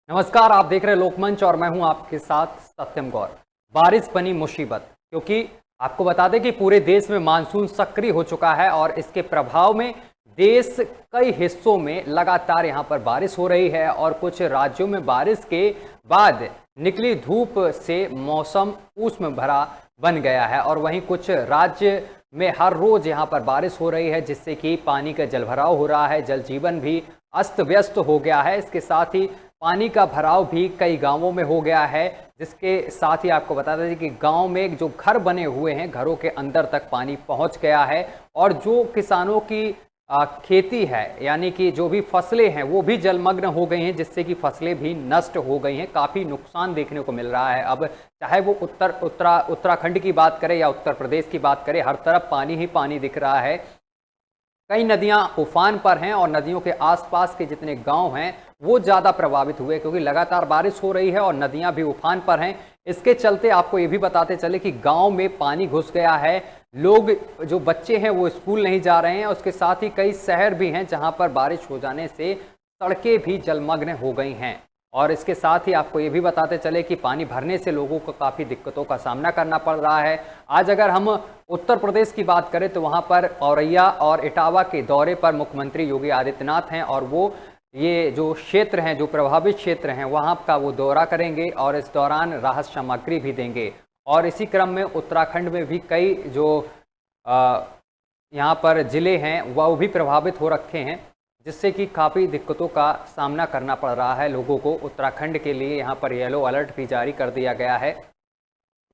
नमस्कार, आप देख रहे हैं लोकमंच और मैं हूं आपके साथ सत्यम गौर। बारिश बनी मुसीबत, क्योंकि आपको बता दें कि पूरे देश में मानसून सक्रिय हो चुका है और इसके प्रभाव में देश कई हिस्सों में लगातार यहां पर बारिश हो रही है और कुछ राज्यों में बारिश के बाद निकली धूप से मौसम ऊष्म भरा बन गया है और वहीं कुछ राज्य में हर रोज यहां पर बारिश हो रही है, जिससे कि पानी का जलभराव हो रहा है, जल जीवन भी अस्त व्यस्त हो गया है। इसके साथ ही पानी का भराव भी कई गांवों में हो गया है, जिसके साथ ही आपको बता दें कि गांव में जो घर बने हुए हैं, घरों के अंदर तक पानी पहुंच गया है और जो किसानों की खेती है, यानी कि जो भी फसलें हैं वो भी जलमग्न हो गई हैं, जिससे कि फसलें भी नष्ट हो गई हैं। काफ़ी नुकसान देखने को मिल रहा है। अब चाहे वो उत्तराखंड की बात करें या उत्तर प्रदेश की बात करें, हर तरफ पानी ही पानी दिख रहा है। कई नदियां उफान पर हैं और नदियों के आसपास के जितने गांव हैं वो ज़्यादा प्रभावित हुए, क्योंकि लगातार बारिश हो रही है और नदियां भी उफान पर हैं। इसके चलते आपको ये भी बताते चले कि गांव में पानी घुस गया है। लोग, जो बच्चे हैं वो स्कूल नहीं जा रहे हैं। उसके साथ ही कई शहर भी हैं जहां पर बारिश हो जाने से सड़कें भी जलमग्न हो गई हैं। और इसके साथ ही आपको ये भी बताते चले कि पानी भरने से लोगों को काफ़ी दिक्कतों का सामना करना पड़ रहा है। आज अगर हम उत्तर प्रदेश की बात करें तो वहाँ पर औरैया और इटावा के दौरे पर मुख्यमंत्री योगी आदित्यनाथ हैं और वो ये जो क्षेत्र हैं, जो प्रभावित क्षेत्र हैं, वहाँ का वो दौरा करेंगे और इस दौरान राहत सामग्री भी देंगे। और इसी क्रम में उत्तराखंड में भी कई जो यहाँ पर ज़िले हैं वह भी प्रभावित हो रखे हैं, जिससे कि काफ़ी दिक्कतों का सामना करना पड़ रहा है लोगों को। उत्तराखंड के लिए यहाँ पर येलो अलर्ट भी जारी कर दिया गया है।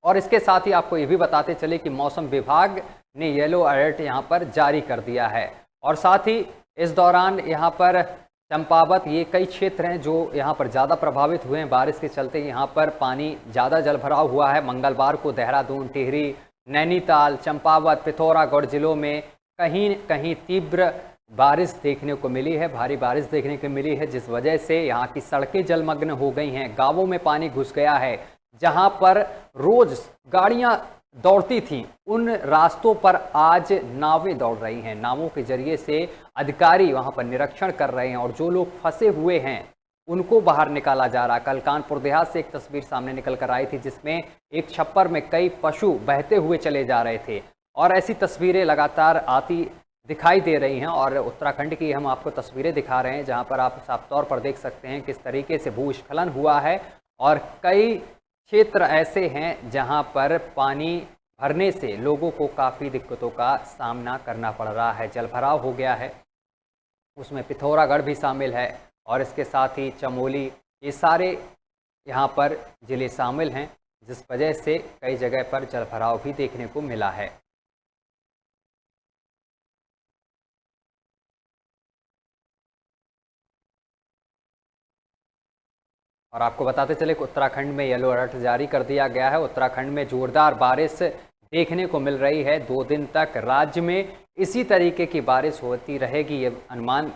और इसके साथ ही आपको ये भी बताते चले कि मौसम विभाग ने येलो अलर्ट यहाँ पर जारी कर दिया है। और साथ ही इस दौरान यहाँ पर चंपावत, ये कई क्षेत्र हैं जो यहाँ पर ज़्यादा प्रभावित हुए हैं बारिश के चलते। यहाँ पर पानी ज़्यादा जलभराव हुआ है। मंगलवार को देहरादून, टिहरी, नैनीताल, चंपावत, पिथौरागढ़ जिलों में कहीं कहीं तीव्र बारिश देखने को मिली है, भारी बारिश देखने को मिली है, जिस वजह से यहाँ की सड़कें जलमग्न हो गई हैं। गांवों में पानी घुस गया है। जहां पर रोज गाड़ियां दौड़ती थीं, उन रास्तों पर आज नावें दौड़ रही हैं। नावों के जरिए से अधिकारी वहां पर निरीक्षण कर रहे हैं और जो लोग फंसे हुए हैं उनको बाहर निकाला जा रहा है। कल कानपुर देहात से एक तस्वीर सामने निकल कर आई थी, जिसमें एक छप्पर में कई पशु बहते हुए चले जा रहे थे और ऐसी तस्वीरें लगातार आती दिखाई दे रही हैं। और उत्तराखंड की हम आपको तस्वीरें दिखा रहे हैं, जहां पर आप साफ तौर पर देख सकते हैं किस तरीके से भूस्खलन हुआ है और कई क्षेत्र ऐसे हैं जहां पर पानी भरने से लोगों को काफ़ी दिक्कतों का सामना करना पड़ रहा है। जलभराव हो गया है, उसमें पिथौरागढ़ भी शामिल है और इसके साथ ही चमोली, ये सारे यहाँ पर ज़िले शामिल हैं, जिस वजह से कई जगह पर जलभराव भी देखने को मिला है। और आपको बताते चले कि उत्तराखंड में येलो अलर्ट जारी कर दिया गया है। उत्तराखंड में जोरदार बारिश देखने को मिल रही है। 2 दिन तक राज्य में इसी तरीके की बारिश होती रहेगी, ये अनुमान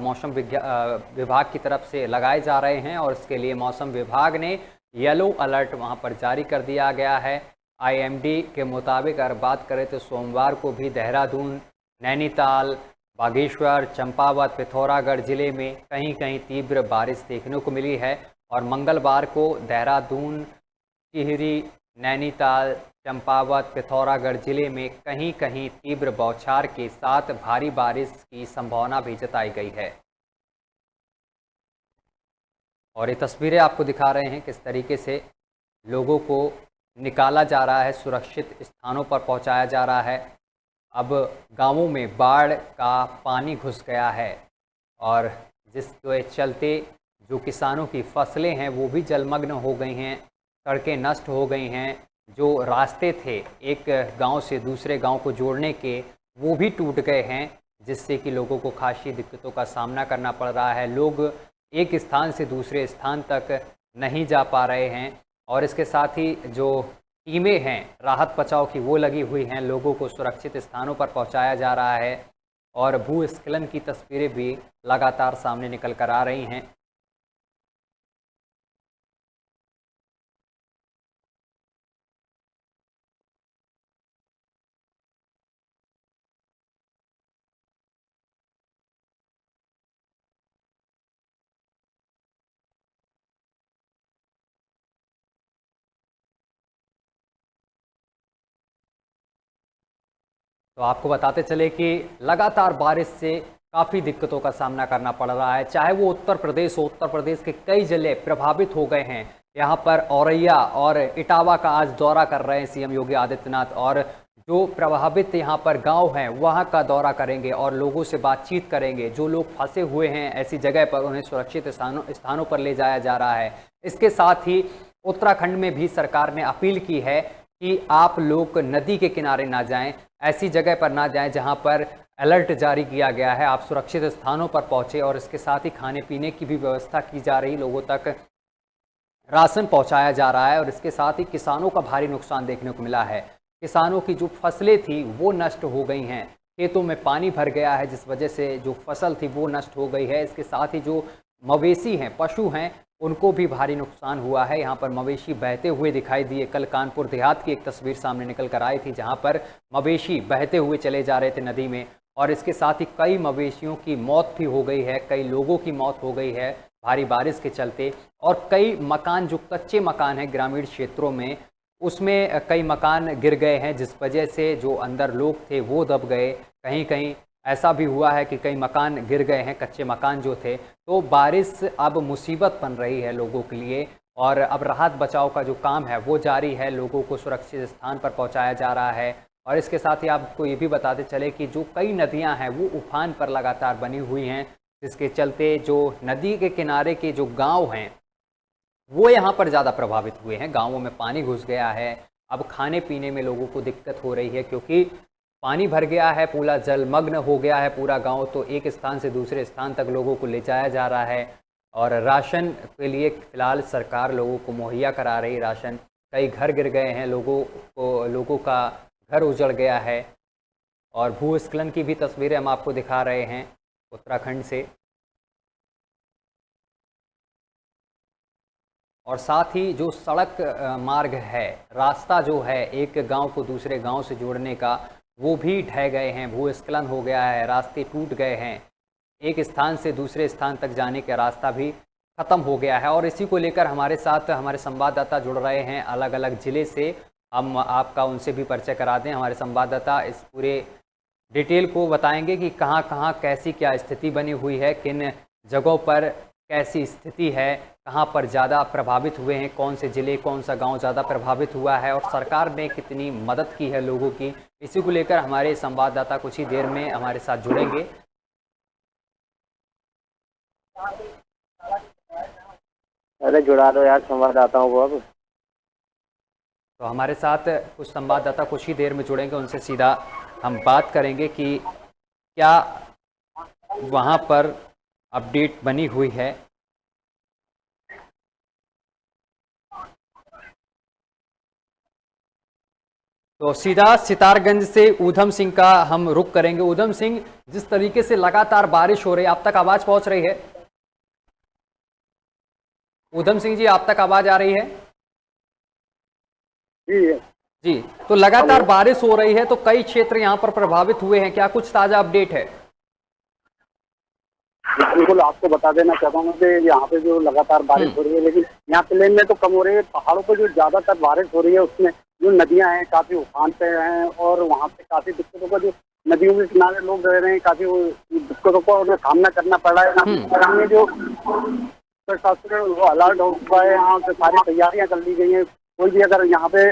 मौसम विभाग की तरफ से लगाए जा रहे हैं और इसके लिए मौसम विभाग ने येलो अलर्ट वहां पर जारी कर दिया गया है। आईएमडी के मुताबिक अगर बात करें तो सोमवार को भी देहरादून, नैनीताल, बागेश्वर, चंपावत, पिथौरागढ़ जिले में कहीं कहीं तीव्र बारिश देखने को मिली है और मंगलवार को देहरादून, टिहरी, नैनीताल, चंपावत, पिथौरागढ़ जिले में कहीं कहीं तीव्र बौछार के साथ भारी बारिश की संभावना भी जताई गई है। और ये तस्वीरें आपको दिखा रहे हैं किस तरीके से लोगों को निकाला जा रहा है, सुरक्षित स्थानों पर पहुंचाया जा रहा है। अब गांवों में बाढ़ का पानी घुस गया है और जिसके चलते जो किसानों की फसलें हैं वो भी जलमग्न हो गई हैं, सड़कें नष्ट हो गई हैं। जो रास्ते थे एक गांव से दूसरे गांव को जोड़ने के, वो भी टूट गए हैं, जिससे कि लोगों को खासी दिक्कतों का सामना करना पड़ रहा है। लोग एक स्थान से दूसरे स्थान तक नहीं जा पा रहे हैं और इसके साथ ही जो टीमें हैं राहत बचाव की वो लगी हुई हैं, लोगों को सुरक्षित स्थानों पर पहुंचाया जा रहा है और भूस्खलन की तस्वीरें भी लगातार सामने निकल कर आ रही हैं। तो आपको बताते चले कि लगातार बारिश से काफ़ी दिक्कतों का सामना करना पड़ रहा है, चाहे वो उत्तर प्रदेश हो। उत्तर प्रदेश के कई जिले प्रभावित हो गए हैं। यहाँ पर औरैया और इटावा का आज दौरा कर रहे हैं सीएम योगी आदित्यनाथ, और जो प्रभावित यहाँ पर गांव हैं वहाँ का दौरा करेंगे और लोगों से बातचीत करेंगे। जो लोग फंसे हुए हैं ऐसी जगह पर, उन्हें सुरक्षित स्थानों पर ले जाया जा रहा है। इसके साथ ही उत्तराखंड में भी सरकार ने अपील की है कि आप लोग नदी के किनारे ना जाएं, ऐसी जगह पर ना जाएं जहां पर अलर्ट जारी किया गया है। आप सुरक्षित स्थानों पर पहुंचे, और इसके साथ ही खाने पीने की भी व्यवस्था की जा रही, लोगों तक राशन पहुंचाया जा रहा है। और इसके साथ ही किसानों का भारी नुकसान देखने को मिला है। किसानों की जो फसलें थी वो नष्ट हो गई हैं, खेतों में पानी भर गया है, जिस वजह से जो फसल थी वो नष्ट हो गई है। इसके साथ ही जो मवेशी हैं, पशु हैं, उनको भी भारी नुकसान हुआ है। यहाँ पर मवेशी बहते हुए दिखाई दिए। कल कानपुर देहात की एक तस्वीर सामने निकल कर आई थी, जहाँ पर मवेशी बहते हुए चले जा रहे थे नदी में, और इसके साथ ही कई मवेशियों की मौत भी हो गई है, कई लोगों की मौत हो गई है भारी बारिश के चलते। और कई मकान, जो कच्चे मकान हैं ग्रामीण क्षेत्रों में, उसमें कई मकान गिर गए हैं, जिस वजह से जो अंदर लोग थे वो दब गए। कहीं कहीं ऐसा भी हुआ है कि कई मकान गिर गए हैं, कच्चे मकान जो थे। तो बारिश अब मुसीबत बन रही है लोगों के लिए, और अब राहत बचाव का जो काम है वो जारी है। लोगों को सुरक्षित स्थान पर पहुंचाया जा रहा है। और इसके साथ ही आपको ये भी बताते चले कि जो कई नदियां हैं वो उफान पर लगातार बनी हुई हैं, जिसके चलते जो नदी के किनारे के जो गाँव हैं वो यहाँ पर ज़्यादा प्रभावित हुए हैं। गाँवों में पानी घुस गया है। अब खाने पीने में लोगों को दिक्कत हो रही है, क्योंकि पानी भर गया है, पूरा जलमग्न हो गया है पूरा गांव। तो एक स्थान से दूसरे स्थान तक लोगों को ले जाया जा रहा है, और राशन के लिए फिलहाल सरकार लोगों को मुहैया करा रही राशन। कई घर गिर गए हैं, लोगों का घर उजड़ गया है। और भूस्खलन की भी तस्वीरें हम आपको दिखा रहे हैं उत्तराखंड से। और साथ ही जो सड़क मार्ग है, रास्ता जो है एक गांव को दूसरे गांव से जोड़ने का, वो भी ढह गए हैं। भूस्खलन हो गया है, रास्ते टूट गए हैं। एक स्थान से दूसरे स्थान तक जाने का रास्ता भी ख़त्म हो गया है। और इसी को लेकर हमारे साथ हमारे संवाददाता जुड़ रहे हैं अलग अलग ज़िले से। हम आपका उनसे भी परिचय करा दें। हमारे संवाददाता इस पूरे डिटेल को बताएंगे कि कहाँ कहाँ कैसी क्या स्थिति बनी हुई है, किन जगहों पर कैसी स्थिति है, कहाँ पर ज़्यादा प्रभावित हुए हैं, कौन से ज़िले, कौन सा गांव ज़्यादा प्रभावित हुआ है, और सरकार ने कितनी मदद की है लोगों की। इसी को लेकर हमारे संवाददाता कुछ ही देर में हमारे साथ जुड़ेंगे। अरे जुड़ा दो यार संवाददाताओं को। अब तो हमारे साथ कुछ संवाददाता कुछ ही देर में जुड़ेंगे, उनसे सीधा हम बात करेंगे कि क्या वहाँ पर अपडेट बनी हुई है। तो सीधा सितारगंज से ऊधम सिंह का हम रुख करेंगे। ऊधम सिंह, जिस तरीके से लगातार बारिश हो रही है, आप तक आवाज पहुंच रही है? ऊधम सिंह जी, आप तक आवाज आ रही है? जी जी, तो लगातार बारिश हो रही है, तो कई क्षेत्र यहां पर प्रभावित हुए हैं, क्या कुछ ताजा अपडेट है? बिल्कुल, आपको बता देना चाहता हूँ कि यहाँ पे जो लगातार बारिश हो रही है, लेकिन यहाँ प्लेन में तो कम हो रही है। पहाड़ों पर जो ज्यादातर बारिश हो रही है उसमें जो नदियां हैं काफी उफान पे हैं, और वहाँ पे काफी दिक्कतों का, जो नदियों के किनारे लोग रह रहे हैं, काफी दिक्कतों का उन्हें सामना करना पड़ रहा है। में जो प्रशासन है वो अलर्ट हो चुका है। यहाँ पे सारी तैयारियां कर ली गई हैं। कोई भी अगर यहाँ पे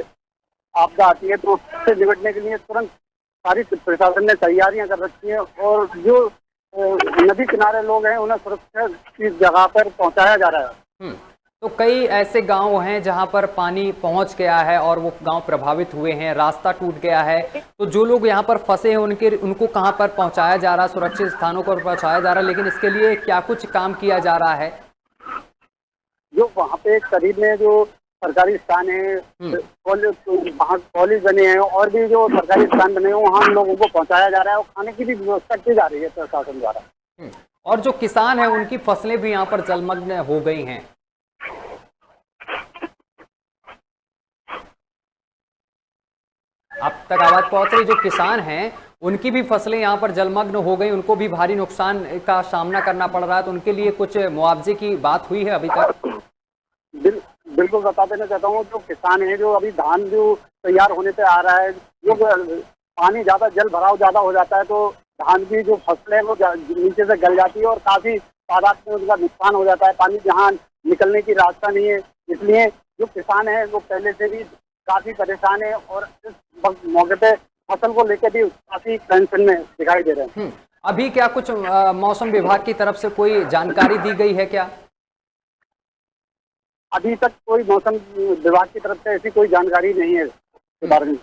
आपदा आती है तो उससे निपटने के लिए तुरंत सारी प्रशासन ने तैयारियां कर रखी हैं, और जो नदी किनारे लोग हैं उन्हें सुरक्षित की जगह पर पहुंचाया जा रहा है। तो कई ऐसे गांव हैं जहां पर पानी पहुंच गया है और वो गांव प्रभावित हुए हैं, रास्ता टूट गया है। तो जो लोग यहां पर फंसे हैं उनको कहां पर पहुंचाया जा रहा है? सुरक्षित स्थानों पर पहुंचाया जा रहा है, लेकिन इसके लिए क्या कुछ काम किया जा रहा है? जो वहाँ पे करीब में जो सरकारी स्थान है, वहाँ कॉलेज बने हैं, और भी जो सरकारी स्थान बने हैं वहाँ लोगों को पहुँचाया जा रहा है, और खाने की भी व्यवस्था की जा रही है प्रशासन द्वारा। और जो किसान है उनकी फसलें भी यहाँ पर जलमग्न हो गई हैं। अब तक आवाज पहुंच रही? जो किसान हैं उनकी भी फसलें यहाँ पर जलमग्न हो गई, उनको भी भारी नुकसान का सामना करना पड़ रहा है। तो उनके लिए कुछ मुआवजे की बात हुई है अभी तक? बिल्कुल बता देना चाहता हूँ, जो किसान है, जो अभी धान जो तैयार होने पे आ रहा है, जो पानी ज्यादा, जल भराव ज्यादा हो जाता है तो धान की जो फसल है वो नीचे से गल जाती है और काफी तादाद में उनका नुकसान हो जाता है। पानी जहाँ निकलने की रास्ता नहीं है, इसलिए जो किसान है वो पहले से भी काफी परेशान है और इस मौके पे फसल को लेकर भी काफी टेंशन में दिखाई दे रहे हैं। अभी क्या कुछ मौसम विभाग की तरफ से कोई जानकारी दी गई है क्या? अभी तक कोई मौसम विभाग की तरफ से ऐसी कोई जानकारी नहीं है इस बारे में।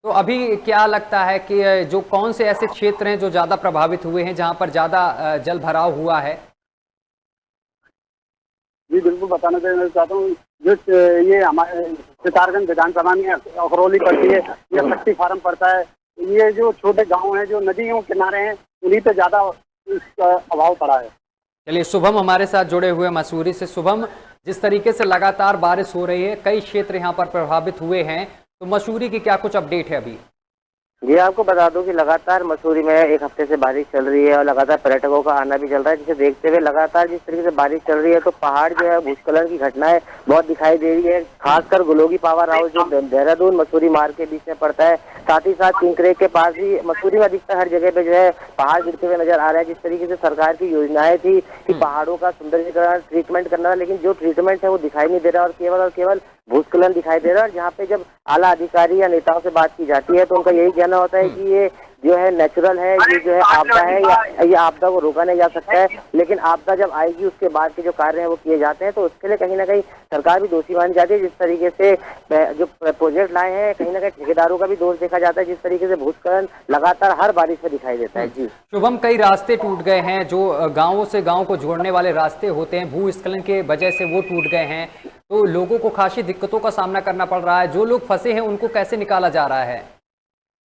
तो अभी क्या लगता है कि जो कौन से ऐसे क्षेत्र हैं जो ज्यादा प्रभावित हुए हैं, जहां पर ज्यादा जल भराव हुआ है? जी बिल्कुल बताना चाहता हूँ। जो ये हमारे सितारगंज विधानसभा में अखरौली पड़ती है या शक्ति फार्म पड़ता है, ये जो छोटे गांव हैं जो नदियों किनारे हैं उन्हीं पे ज्यादा इसका अभाव पड़ा है। चलिए, शुभम हमारे साथ जुड़े हुए मसूरी से। शुभम, जिस तरीके से लगातार बारिश हो रही है, कई क्षेत्र यहाँ पर प्रभावित हुए हैं, तो मसूरी की क्या कुछ अपडेट है अभी? जी आपको बता दूं कि लगातार मसूरी में एक हफ्ते से बारिश चल रही है और लगातार पर्यटकों का आना भी चल रहा है, जिसे देखते हुए लगातार जिस तरीके से बारिश चल रही है तो पहाड़ जो है भूस्खलन की घटनाएं बहुत दिखाई दे रही है। खासकर गुलोगी पावर हाउस जो देहरादून मसूरी मार्ग के बीच में पड़ता है, साथ ही साथ किंकरेग के पास भी मसूरी में अधिकतर हर जगह पे जो है पहाड़ गिरते हुए नजर आ रहे हैं। जिस तरीके से सरकार की योजनाएं थी कि पहाड़ों का सुंदरीकरण, ट्रीटमेंट करना, लेकिन जो ट्रीटमेंट है वो दिखाई नहीं दे रहा और केवल भूस्खलन दिखाई दे रहा है। और जहाँ पे जब आला अधिकारी या नेताओं से बात की जाती है तो उनका यही कहना होता है कि ये जो है नेचुरल है, ये जो है आपदा है, या ये आपदा को रोका नहीं जा सकता है, लेकिन आपदा जब आएगी उसके बाद के जो कार्य हैं वो किए जाते हैं। तो उसके लिए कहीं ना कहीं सरकार भी दोषी मानी जाती है। जिस तरीके से जो प्रोजेक्ट लाए हैं कहीं ना कहीं ठेकेदारों का भी दोष देखा जाता है, जिस तरीके से भूस्खलन लगातार हर बारिश में दिखाई देता है। जी शुभम, कई रास्ते टूट गए हैं, जो गांवों से गांव को जोड़ने वाले रास्ते होते हैं, भूस्खलन के वजह से वो टूट गए हैं, तो लोगों को खासी दिक्कतों का सामना करना पड़ रहा है। जो लोग फंसे हैं उनको कैसे निकाला जा रहा है?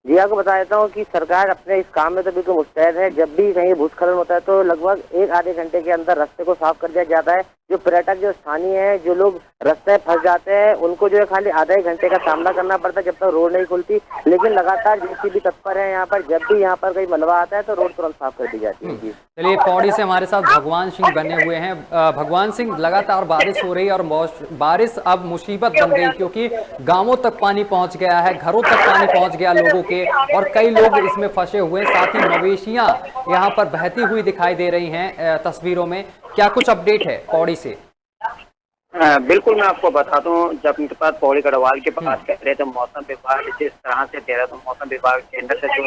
जी आपको बता देता हूँ कि सरकार अपने इस काम में तो बिल्कुल मुस्तैद है। जब भी कहीं भूस्खलन होता है तो लगभग 1-आधे घंटे के अंदर रास्ते को साफ कर दिया जाता है। जो पर्यटक, जो स्थानीय है, जो लोग रास्ते में फंस जाते हैं उनको जो है खाली आधा एक घंटे का सामना करना पड़ता है जब तक रोड नहीं खुलती। लेकिन लगातार जेसीबी तत्पर है यहाँ पर, जब भी यहाँ पर कोई मलबा आता है तो रोड तुरंत साफ कर दी जाती है। चलिए, पौड़ी से हमारे साथ भगवान सिंह बने हुए हैं। भगवान सिंह, लगातार बारिश हो रही है और बारिश अब मुसीबत बन गई, क्योंकि गांवों तक पानी पहुंच गया है, घरों तक पानी पहुंच गया लोगों के, और कई लोग इसमें फंसे हुए हैं। साथ ही मवेशियां यहाँ पर बहती हुई दिखाई दे रही हैं तस्वीरों में। क्या कुछ अपडेट है पौड़ी से? बिल्कुल, मैं आपको बता दूं, जब इनके पास पौड़ी गढ़वाल के पास कह रहे थे मौसम विभाग जिस तरह से दे रहा था, मौसम विभाग केंद्र से जो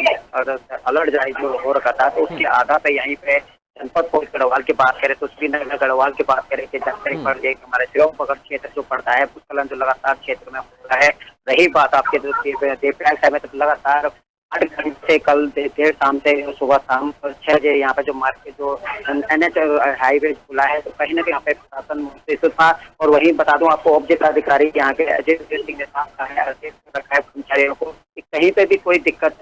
अलर्ट जारी जो हो रखा था, तो उसके आधा पे यहीं पे जनपद पौड़ी गढ़वाल की बात करें तो श्रीनगर गढ़वाल की बात करें कि जनपद पर एक हमारे शिवम पकड़ क्षेत्र जो पड़ता है, भूस्खलन जो लगातार क्षेत्र में हो रहा है। रही बात आपके जो देवप्रयाग समय तक लगातार 8 घंटे कल देर शाम से सुबह शाम 6 बजे यहाँ पे जो मार्केट जो NH हाईवे खुला है, तो कहीं ना कहीं यहाँ पे प्रशासन मुस्तैद था। और वहीं बता दूं आपको, ऑब्जेक्ट अधिकारी यहाँ के अजय सिंह ने साफ कहा है कर्मचारियों को कि कहीं पे भी कोई दिक्कत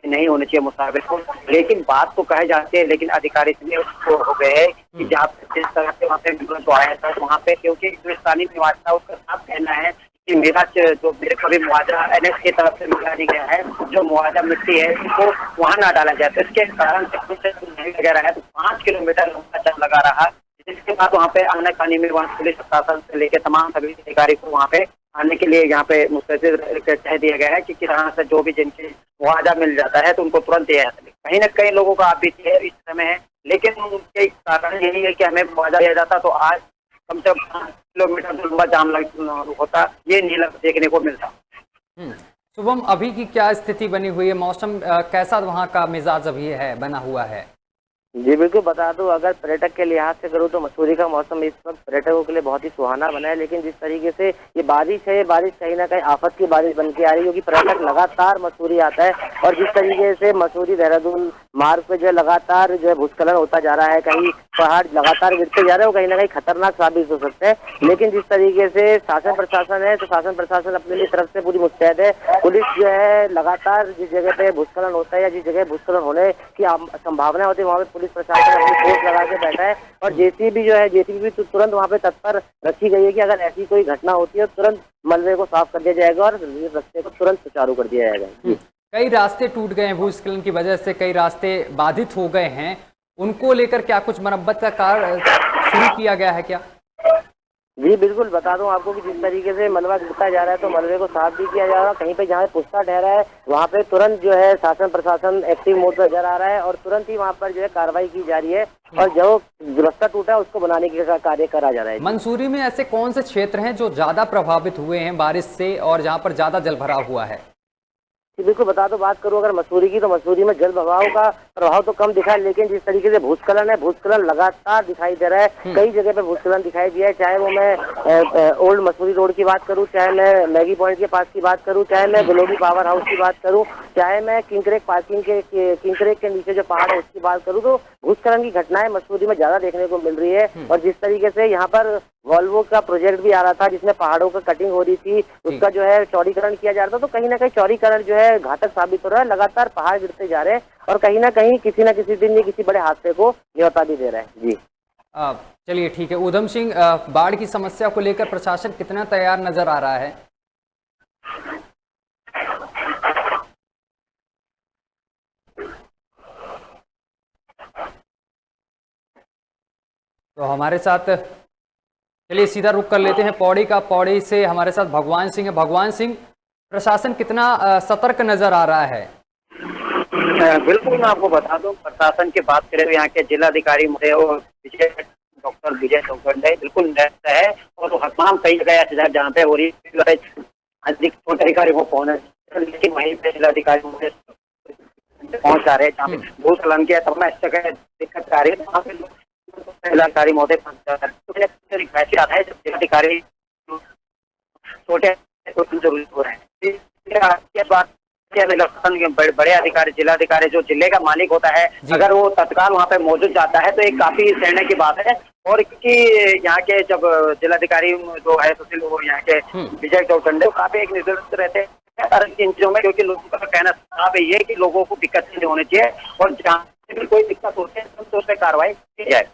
नहीं होनी चाहिए मुसाफिर को। लेकिन बात तो कही जाती है, लेकिन अधिकारी इतने हो गए हैं कि जहाँ पे जिस तरह से वहाँ पे तो आया था वहाँ पे, क्योंकि जो स्थानीय निवासी था उसका साफ कहना है कि मेरा जो मेरे को भी मुआवजा NH की तरफ से मिला नहीं गया है, जो मुआवजा मिट्टी है उसको वहाँ ना डाला जाए। तो इसके कारण से नहीं वगैरह है, तो 5 किलोमीटर लंबा जाम लगा रहा, जिसके बाद वहाँ पे आने खाने में वहाँ पुलिस प्रशासन से लेकर तमाम सभी अधिकारी को वहाँ पे आने के लिए यहाँ पे मुस्तैद कह दिया गया है कि किस तरह से जो भी जिनके मुआवजा मिल जाता है तो उनको तुरंत दिया जाता है। कहीं ना कहीं लोगों का आप भी इस समय है, लेकिन उनके कारण यही है कि हमें मुआवजा दिया जाता तो आज कम से कम 5 किलोमीटर लंबा जाम होता, ये नहीं देखने को मिलता। शुभम, अभी की क्या स्थिति बनी हुई है? मौसम कैसा वहाँ का मिजाज अभी है, बना हुआ है? जी बिल्कुल बता दूं, अगर पर्यटक के लिहाज से करूँ तो मसूरी का मौसम इस वक्त पर्यटकों के लिए बहुत ही सुहाना बना है। लेकिन जिस तरीके से ये बारिश है, ये बारिश कहीं ना कहीं आफत की बारिश बन के आ रही है, क्योंकि पर्यटक लगातार मसूरी आता है। और जिस तरीके से मसूरी देहरादून मार्ग पे जो है लगातार जो है भूस्खलन होता जा रहा है, कहीं पहाड़ लगातार गिरते जा रहे हैं, वो कहीं ना कहीं खतरनाक साबित हो सकते हैं। लेकिन जिस तरीके से शासन प्रशासन है, तो शासन प्रशासन अपने लिए तरफ से पूरी मुस्तैद है। पुलिस जो है लगातार जिस जगह पे भूस्खलन होता है या जिस जगह भूस्खलन होने की संभावना होती है वहाँ पे पुलिस प्रशासन अपनी फोर्स लगा के बैठा है। और जेसीबी जो है, जेसीबी भी तुरंत वहाँ पे तत्पर रखी गई है कि अगर ऐसी कोई घटना होती है तो तुरंत मलबे को साफ कर दिया जाएगा और रास्ते को तुरंत सुचारू कर दिया जाएगा। कई रास्ते टूट गए हैं भूस्खलन की वजह से, कई रास्ते बाधित हो गए हैं, उनको लेकर क्या कुछ मरम्मत का कार्य शुरू किया गया है क्या? जी बिल्कुल, बता दूं आपको कि जिस तरीके से मलबा गिरता जा रहा है तो मलबे को साफ भी किया जा रहा है। कहीं पे जहाँ पुस्ता ठहरा है वहाँ पे तुरंत जो है शासन प्रशासन एक्टिव मोड पर नजर आ रहा है और तुरंत ही वहाँ पर जो है कार्रवाई की जा रही है और जो रास्ता टूटा है उसको बनाने का कार्य करा जा रहा है। मंसूरी में ऐसे कौन से क्षेत्र हैं जो ज्यादा प्रभावित हुए हैं बारिश से और जहां पर ज्यादा जलभराव हुआ है? बिल्कुल बता दो, बात करूं अगर मसूरी की तो मसूरी में जल बहाव का प्रभाव तो कम दिखा है, लेकिन जिस तरीके से भूस्खलन है, भूस्खलन लगातार दिखाई दे रहा है। कई जगह पे भूस्खलन दिखाई दिया है, चाहे वो मैं ओल्ड मसूरी रोड की बात करूं, चाहे मैं मैगी पॉइंट के पास की बात करूं, चाहे मैं ग्लोबी पावर हाउस की बात करूं, चाहे मैं किंकरेक पार्किंग के किंकरेक के नीचे जो पहाड़ है उसकी बात करूं, तो भूस्खलन की घटनाएं मसूरी में ज्यादा देखने को मिल रही है। और जिस तरीके से यहाँ पर वॉल्वो का प्रोजेक्ट भी आ रहा था जिसमें पहाड़ों का कटिंग हो रही थी, उसका जो है चौड़ीकरण किया जा रहा था, तो कहीं ना कहीं चौड़ीकरण जो है घातक साबित हो रहा है। लगातार पहाड़ गिरते जा रहे हैं और कहीं ना कहीं किसी न किसी दिन ये किसी बड़े हादसे को न्योता भी दे रहा है। जी चलिए ठीक है। ऊधम सिंह, बाढ़ की समस्या को लेकर प्रशासन कितना तैयार नजर आ रहा है? तो हमारे साथ चलिए सीधा रुक कर लेते हैं पौड़ी का। पौड़ी से हमारे साथ भगवान सिंह है। भगवान सिंह, प्रशासन कितना सतर्क नजर आ रहा है? बिल्कुल, मैं आपको बता दूं, प्रशासन की बात करें तो यहाँ के जिलाधिकारी डॉक्टर विजय चौकंडे बिल्कुल व्यस्त है और तमाम कई जगह ऐसे जहाँ पे हो रही है अधिक छोटे अधिकारी को पहुंचे, लेकिन वहीं पे जिलाधिकारी पहुंच जा रहे हैं जहाँ पे भूस्खलन के तमाम जगह दिक्कत आ रही है, वहाँ पे जिलाधिकारी महोदय वैसे आता है जब जिलाधिकारी छोटे जरूरत हो रहे हैं। बड़े अधिकारी, जिलाधिकारी जो जिले का मालिक होता है, अगर वो तत्काल वहाँ पे मौजूद जाता है तो एक काफी सहने की बात है। और क्योंकि यहाँ के जब जिलाधिकारी जो है सुशील, वो यहाँ के विजय चौकंडे काफी एक निर्देशित रहते हैं इन चीजों में, क्योंकि लोगों का कहना साफ ये है कि लोगों को दिक्कत नहीं होनी चाहिए और जहाँ भी कोई दिक्कत होती है तो उस पर कार्रवाई की जाए।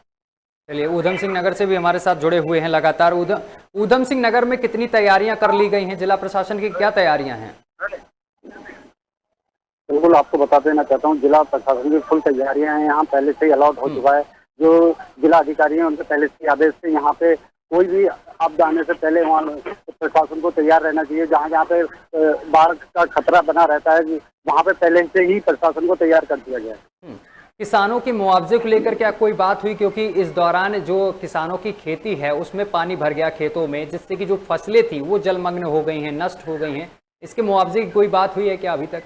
चलिए, ऊधम सिंह नगर से भी हमारे साथ जुड़े हुए हैं लगातार। ऊधम सिंह नगर में कितनी तैयारियां कर ली गई हैं? जिला प्रशासन की क्या तैयारियां हैं? बिल्कुल, आपको बता देना चाहता हूँ, जिला प्रशासन की फुल तैयारियां हैं। यहाँ पहले से ही अलर्ट हो चुका है। जो जिला अधिकारी हैं उनके पहले से आदेश से यहाँ पे कोई भी आपदा आने से पहले वहाँ प्रशासन को तैयार रहना चाहिए। जहाँ जहाँ पे बाढ़ का खतरा बना रहता है वहाँ पे पहले से ही प्रशासन को तैयार कर दिया गया है। किसानों के मुआवजे को लेकर क्या कोई बात हुई? क्योंकि इस दौरान जो किसानों की खेती है उसमें पानी भर गया खेतों में, जिससे कि जो फसलें थी वो जलमग्न हो गई हैं, नष्ट हो गई हैं। इसके मुआवजे की कोई बात हुई है क्या अभी तक?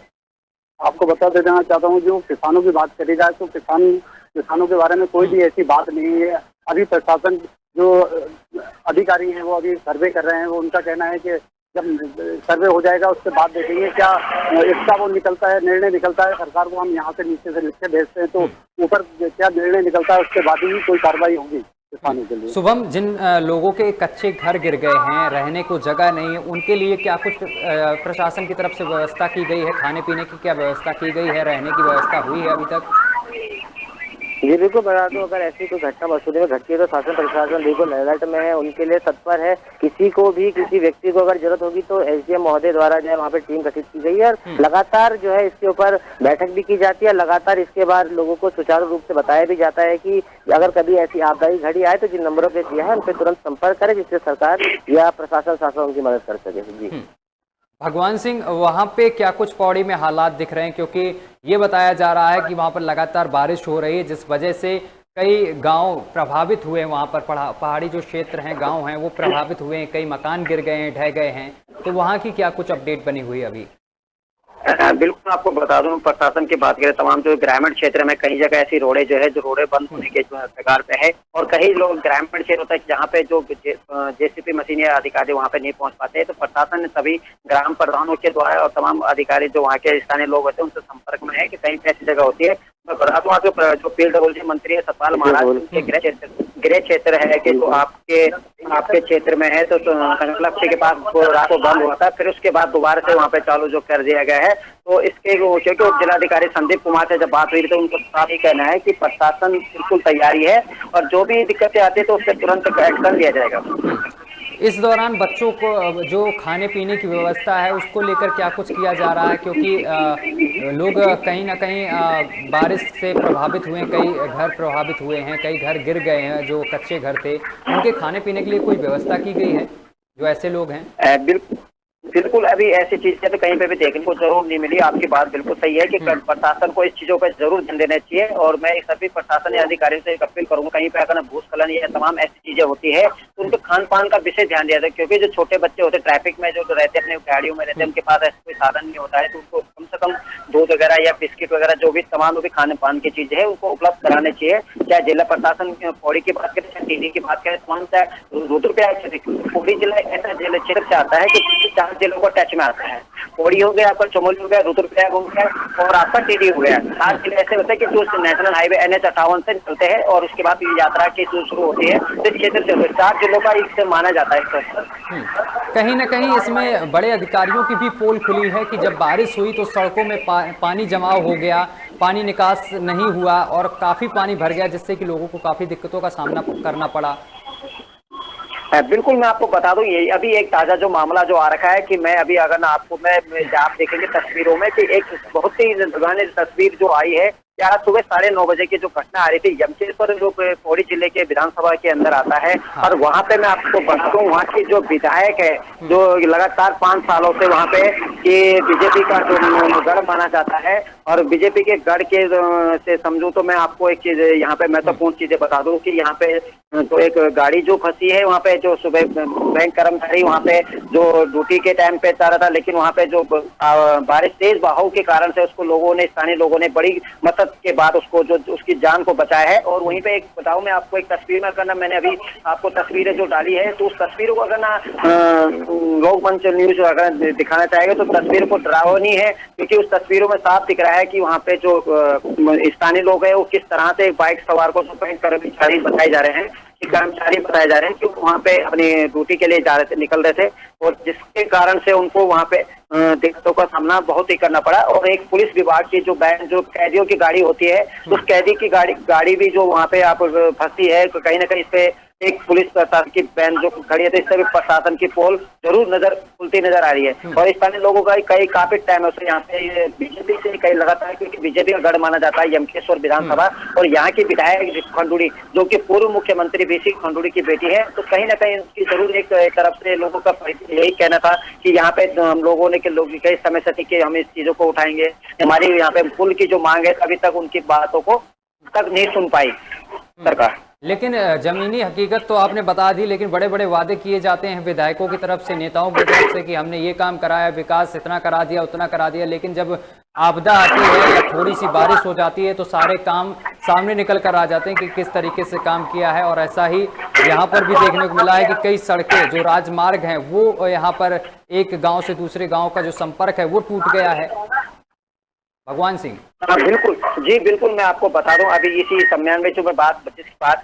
आपको बता देना चाहता हूँ, जो किसानों की बात करी जाए तो किसानों के बारे में कोई भी ऐसी बात नहीं है। अभी प्रशासन जो अधिकारी हैं वो अभी सर्वे कर रहे हैं। वो उनका कहना है कि जब सर्वे हो जाएगा उसके बाद देखेंगे क्या इसका वो निकलता है, निर्णय निकलता है। सरकार को हम यहाँ से नीचे से लिख के भेजते हैं तो ऊपर क्या निर्णय निकलता है उसके बाद ही कोई कार्रवाई होगी किसानों के लिए। शुभम, जिन लोगों के कच्चे घर गिर गए हैं, रहने को जगह नहीं है, उनके लिए क्या कुछ प्रशासन की तरफ से व्यवस्था की गई है? खाने पीने की क्या व्यवस्था की गई है? रहने की व्यवस्था हुई है अभी तक? जी बिल्कुल बता दूं, अगर ऐसी कोई घटना मसूरी में घटती है तो शासन प्रशासन बिल्कुल अलर्ट में है, उनके लिए तत्पर है। किसी को भी, किसी व्यक्ति को अगर जरूरत होगी तो एसडीएम महोदय द्वारा जो है वहाँ पे टीम गठित की गई है और लगातार जो है इसके ऊपर बैठक भी की जाती है। लगातार इसके बाद लोगों को सुचारू रूप से बताया भी जाता है कि अगर कभी ऐसी आपदाई घड़ी आए तो जिन नंबरों पे दिया है उन पर तुरंत संपर्क करें, जिससे सरकार या प्रशासन शासन उनकी मदद कर सके। जी भगवान सिंह, वहाँ पे क्या कुछ पौड़ी में हालात दिख रहे हैं? क्योंकि ये बताया जा रहा है कि वहाँ पर लगातार बारिश हो रही है, जिस वजह से कई गांव प्रभावित हुए हैं। वहाँ पर पहाड़ी जो क्षेत्र हैं, गांव हैं, वो प्रभावित हुए हैं। कई मकान गिर गए हैं, ढह गए हैं। तो वहाँ की क्या कुछ अपडेट बनी हुई है अभी? बिल्कुल, आपको बता दूं, प्रशासन की बात करें तमाम जो ग्रामीण क्षेत्र में कई जगह ऐसी रोडें जो है जो रोडें बंद होने के कगार पे है और कई लोग ग्रामीण क्षेत्र होता है जहाँ पे जो जेसीबी मशीन या अधिकारी वहाँ पे नहीं पहुँच पाते हैं। तो प्रशासन ने सभी ग्राम प्रधानों के द्वारा और तमाम अधिकारी जो वहाँ के स्थानीय लोग होते हैं उनसे संपर्क में है कि कहीं पे ऐसी जगह होती है। मैं बता दूं, जो पीडब्ल्यूडी मंत्री है सतपाल महाराज, उनके गृह क्षेत्र है कि जो आपके क्षेत्र में है तो संगलक्ष्य के पास रात को बंद हुआ था, फिर उसके बाद दोबारा से वहाँ पे चालू जो कर दिया गया है। तो इसके क्योंकि जिलाधिकारी संदीप कुमार से जब बात हुई तो उनको साफ ही कहना है कि प्रशासन बिल्कुल तैयारी है और जो भी दिक्कतें आती है तो उससे तुरंत एक्शन लिया जाएगा। इस दौरान बच्चों को जो खाने पीने की व्यवस्था है उसको लेकर क्या कुछ किया जा रहा है, क्योंकि लोग कहीं ना कहीं बारिश से प्रभावित हुए हैं, कई घर प्रभावित हुए हैं, कई घर गिर गए हैं जो कच्चे घर थे, उनके खाने पीने के लिए कोई व्यवस्था की गई है जो ऐसे लोग हैं? बिल्कुल अभी ऐसी चीजें तो कहीं पे भी देखने को जरूर नहीं मिली। आपकी बात बिल्कुल सही है कि प्रशासन को इस चीजों पर जरूर ध्यान देना चाहिए, और मैं सभी प्रशासन या अधिकारियों से एक अपील करूंगा, कहीं पे अगर भूस्खलन या तमाम ऐसी चीजें होती है तो उनके खान पान का विशेष ध्यान दिया जाए, क्योंकि जो छोटे बच्चे होते हैं ट्रैफिक में जो रहते हैं, अपने गाड़ियों में रहते हैं, उनके पास ऐसा कोई साधन नहीं होता है, तो उनको कम से कम दूध वगैरह या बिस्किट वगैरह जो भी तमाम भी खाने पान की चीजें है उनको उपलब्ध कराने चाहिए। चाहे जिला प्रशासन पौड़ी की बात करें, चाहे टीडी की बात करें, तमाम चाहे रुद्रप्रयाग पौड़ी जिला ऐसा जिला क्षेत्र से आता है कि 4 जिलों को टच में आता है। पौड़ी हो गया, आपका चमोली हो गया, रुद्रप्रयाग हो गया और आपका टीडी हो गया। 7 जिले ऐसे होते हैं कि जो नेशनल हाईवे NH58 से निकलते हैं और उसके बाद ये यात्रा की शुरू होती है, तो क्षेत्र से 4 जिलों का इससे माना जाता है। कहीं ना कहीं इसमें बड़े अधिकारियों की भी पोल खुली है कि जब बारिश हुई तो सड़कों में पानी जमाव हो गया, पानी निकास नहीं हुआ और काफी पानी भर गया, जिससे कि लोगों को काफी दिक्कतों का सामना करना पड़ा। बिल्कुल मैं आपको बता दूं, ये अभी एक ताजा जो मामला जो आ रखा है कि मैं अभी अगर ना आपको मैं आप देखेंगे तस्वीरों में कि एक बहुत ही पुरानी तस्वीर जो आई है, आज सुबह 9:30 बजे की जो घटना आ रही थी यमकेश्वर जो पौड़ी जिले के विधानसभा के अंदर आता है, और वहां पे मैं आपको बता दूं वहाँ की जो विधायक है जो लगातार 5 सालों से वहाँ पे कि बीजेपी का जो गढ़ माना जाता है, और बीजेपी के गढ़ के से समझूं तो मैं आपको एक चीज यहाँ पे महत्वपूर्ण चीजें बता दूं कि यहाँ पे तो एक गाड़ी जो फंसी है वहाँ पे, जो सुबह बैंक कर्मचारी वहाँ पे जो ड्यूटी के टाइम पे जा रहा था, लेकिन वहाँ पे जो बारिश तेज बहाव के कारण से उसको लोगों ने, स्थानीय लोगों ने बड़ी मदद के बाद उसको जो उसकी जान को बचाया है। और वहीं पे एक बताऊं मैं आपको एक तस्वीर में करना, मैंने अभी आपको तस्वीरें जो डाली है तो उस तस्वीरों को अगर ना लोकमंच न्यूज अगर दिखाना चाहेगा तो तस्वीर को डरावनी है, क्योंकि उस तस्वीरों में साफ दिख रहा है कि वहाँ पे जो स्थानीय लोग हैं वो किस तरह से बाइक सवार को कर्मचारी बताए जा रहे हैं कि वहाँ पे अपनी ड्यूटी के लिए जा रहे थे, निकल रहे थे, और जिसके कारण से उनको वहाँ पे दिक्कतों का सामना बहुत ही करना पड़ा। और एक पुलिस विभाग की जो कैदियों की गाड़ी होती है, उस कैदी की गाड़ी भी जो वहाँ पे आप फंसी है, तो कहीं ना कहीं इस पे एक पुलिस प्रशासन की वैन जो खड़ी है, तो इससे भी प्रशासन की पोल जरूर खुलती नजर आ रही है। और स्थानीय लोगों का काफी टाइम है यहाँ पे बीजेपी से कई लगातार, क्योंकि बीजेपी का गढ़ माना जाता है यमकेश्वर विधानसभा, और यहाँ की विधायक खंडूड़ी जो कि पूर्व मुख्यमंत्री बीसी खंडूड़ी की बेटी है, तो कहीं ना कहीं उसकी जरूर एक तरफ से लोगों का यही कहना था कि यहाँ पे हम लोगों ने कई समय से थी कि हम इस चीजों को उठाएंगे, हमारी यहाँ पे पुल की जो मांग है अभी तक उनकी बातों को तक नहीं सुन पाई सरकार। लेकिन जमीनी हकीकत तो आपने बता दी, लेकिन बड़े बड़े वादे किए जाते हैं विधायकों की तरफ से, नेताओं की तरफ से कि हमने ये काम कराया, विकास इतना करा दिया, उतना करा दिया, लेकिन जब आपदा आती है या थोड़ी सी बारिश हो जाती है तो सारे काम सामने निकल कर आ जाते हैं कि किस तरीके से काम किया है। और ऐसा ही यहाँ पर भी देखने को मिला है कि कई सड़कें जो राजमार्ग हैं वो यहाँ पर एक गांव से दूसरे गांव का जो संपर्क है वो टूट गया है। भगवान सिंह। हाँ बिल्कुल जी, बिल्कुल मैं आपको बता दूं, अभी इसी सम्मेलन में जो मैं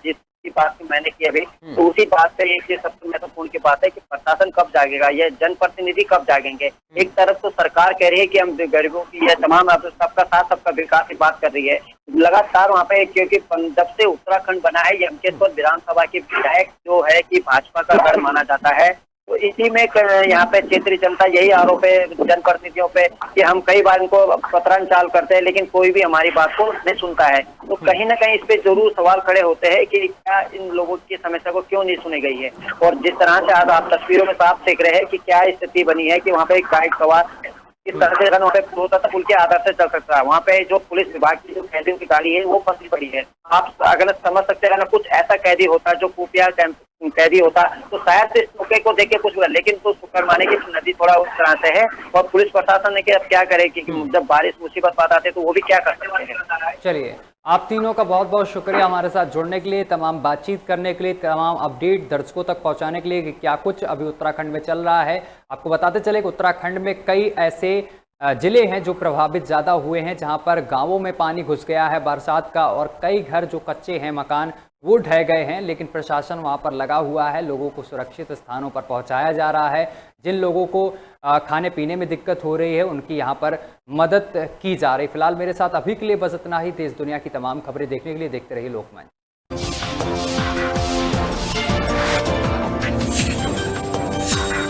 जिसकी बात मैंने की अभी, तो उसी बात पे एक सबसे महत्वपूर्ण की बात है कि प्रशासन कब जागेगा, ये जनप्रतिनिधि कब जागेंगे। एक तरफ तो सरकार कह रही है कि हम गरीबों की या तमाम सबका साथ सबका विकास की बात कर रही है लगातार वहाँ पे, क्योंकि जब से उत्तराखंड बना है यमकेश्वर विधानसभा के विधायक जो है कि भाजपा का गढ़ माना जाता है, तो इसी में यहाँ पे क्षेत्रीय जनता यही आरोप है जनप्रतिनिधियों पे कि हम कई बार इनको पत्राचार करते हैं लेकिन कोई भी हमारी बात को नहीं सुनता है। तो कहीं ना कहीं इस पे जरूर सवाल खड़े होते हैं कि क्या इन लोगों की समस्या को क्यों नहीं सुनी गई है। और जिस तरह से आज आप तस्वीरों में साफ देख रहे हैं कि क्या स्थिति बनी है कि वहाँ पे एक बाइक सवार इस तरह से वहाँ पे होता था, पुल के आधार से चल सकता है, वहाँ पे जो पुलिस विभाग की जो कैदियों की गाड़ी है वो फंसी पड़ी है। आप अगर समझ सकते हैं, अगर कुछ ऐसा कैदी होता जो खुफिया कैदी होता तो शायद इस मौके को देखे कुछ, लेकिन तो शुक्रमाने की नदी थोड़ा उस तरह से है, और पुलिस प्रशासन ने अब क्या करे कि जब बारिश मुसीबत बात आते तो वो भी क्या कर सकते हैं। चलिए, आप तीनों का बहुत बहुत शुक्रिया हमारे साथ जुड़ने के लिए, तमाम बातचीत करने के लिए, तमाम अपडेट दर्शकों तक पहुंचाने के लिए कि क्या कुछ अभी उत्तराखंड में चल रहा है। आपको बताते चले कि उत्तराखंड में कई ऐसे जिले हैं जो प्रभावित ज़्यादा हुए हैं, जहां पर गांवों में पानी घुस गया है बरसात का, और कई घर जो कच्चे हैं मकान वो ढह गए हैं, लेकिन प्रशासन वहां पर लगा हुआ है, लोगों को सुरक्षित स्थानों पर पहुंचाया जा रहा है। जिन लोगों को खाने पीने में दिक्कत हो रही है उनकी यहां पर मदद की जा रही है। फिलहाल मेरे साथ अभी के लिए बस इतना ही। देश दुनिया की तमाम खबरें देखने के लिए देखते रहिए लोकमंच।